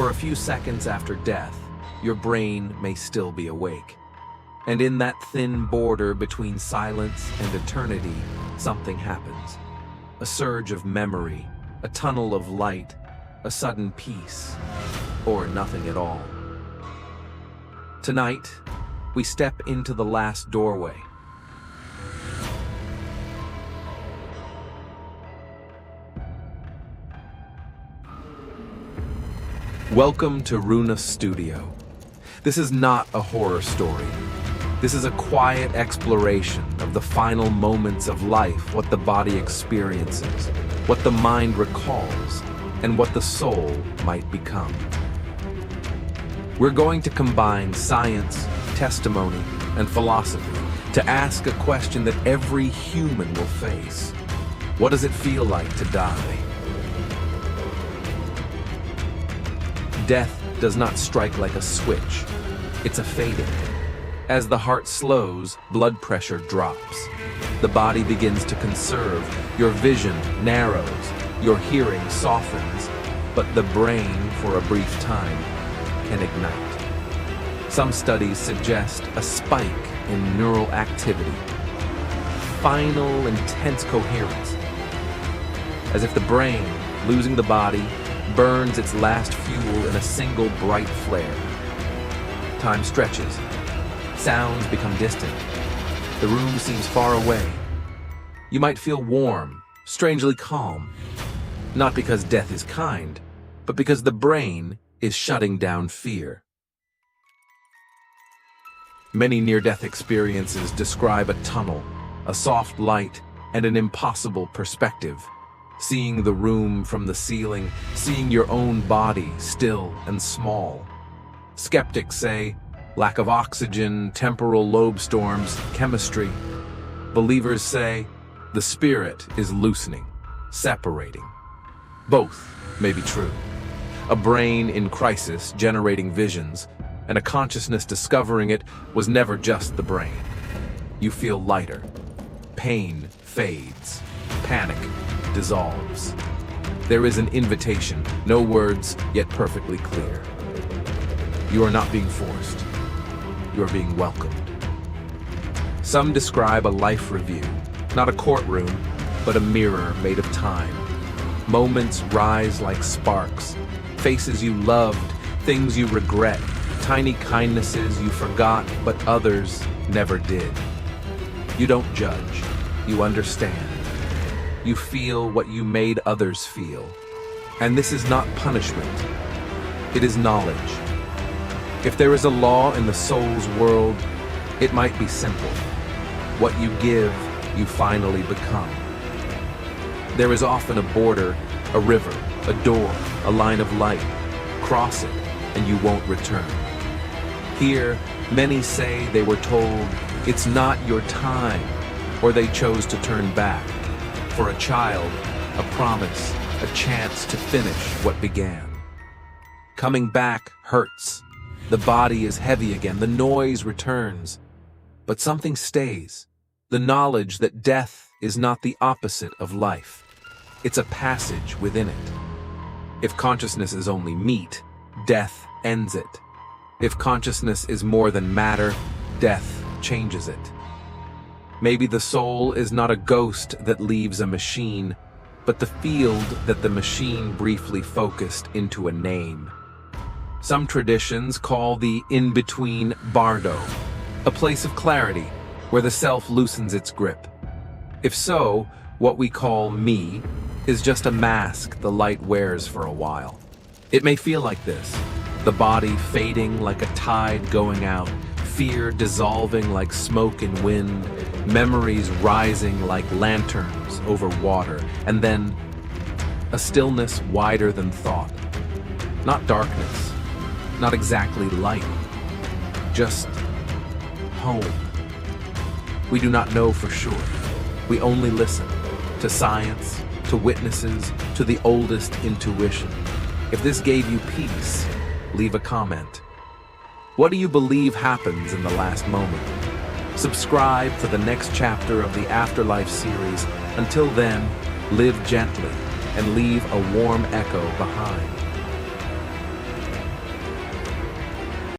For a few seconds after death, your brain may still be awake. And in that thin border between silence and eternity, something happens. A surge of memory, a tunnel of light, a sudden peace, or nothing at all. Tonight, we step into the last doorway. Welcome to Runas Studio. This is not a horror story. This is a quiet exploration of the final moments of life, what the body experiences, what the mind recalls, and what the soul might become. We're going to combine science, testimony, and philosophy to ask a question that every human will face. What does it feel like to die? Death does not strike like a switch. It's a fading. As the heart slows, blood pressure drops. The body begins to conserve, your vision narrows, your hearing softens, but the brain, for a brief time, can ignite. Some studies suggest a spike in neural activity, final intense coherence, as if the brain, losing the body, burns its last fuel in a single bright flare. Time stretches. Sounds become distant. The room seems far away. You might feel warm, strangely calm. Not because death is kind, but because the brain is shutting down fear. Many near-death experiences describe a tunnel, a soft light, and an impossible perspective. Seeing the room from the ceiling, seeing your own body still and small. Skeptics say, lack of oxygen, temporal lobe storms, chemistry. Believers say, the spirit is loosening, separating. Both may be true. A brain in crisis generating visions, and a consciousness discovering it was never just the brain. You feel lighter. Pain fades. Panic dissolves. There is an invitation, no words, yet perfectly clear. You are not being forced. You are being welcomed. Some describe a life review, not a courtroom, but a mirror made of time. Moments rise like sparks, faces you loved, things you regret, tiny kindnesses you forgot, but others never did. You don't judge, you understand. You feel what you made others feel. And this is not punishment. It is knowledge. If there is a law in the soul's world, it might be simple. What you give, you finally become. There is often a border, a river, a door, a line of light. Cross it, and you won't return. Here, many say they were told, it's not your time, or they chose to turn back. For a child, a promise, a chance to finish what began. Coming back hurts. The body is heavy again, the noise returns. But something stays. The knowledge that death is not the opposite of life. It's a passage within it. If consciousness is only meat, death ends it. If consciousness is more than matter, death changes it. Maybe the soul is not a ghost that leaves a machine, but the field that the machine briefly focused into a name. Some traditions call the in-between bardo, a place of clarity where the self loosens its grip. If so, what we call me is just a mask the light wears for a while. It may feel like this, the body fading like a tide going out, fear dissolving like smoke in wind, memories rising like lanterns over water, and then a stillness wider than thought. Not darkness, not exactly light, just home. We do not know for sure. We only listen to science, to witnesses, to the oldest intuition. If this gave you peace, leave a comment. What do you believe happens in the last moment? Subscribe for the next chapter of the Afterlife series. Until then, live gently and leave a warm echo behind.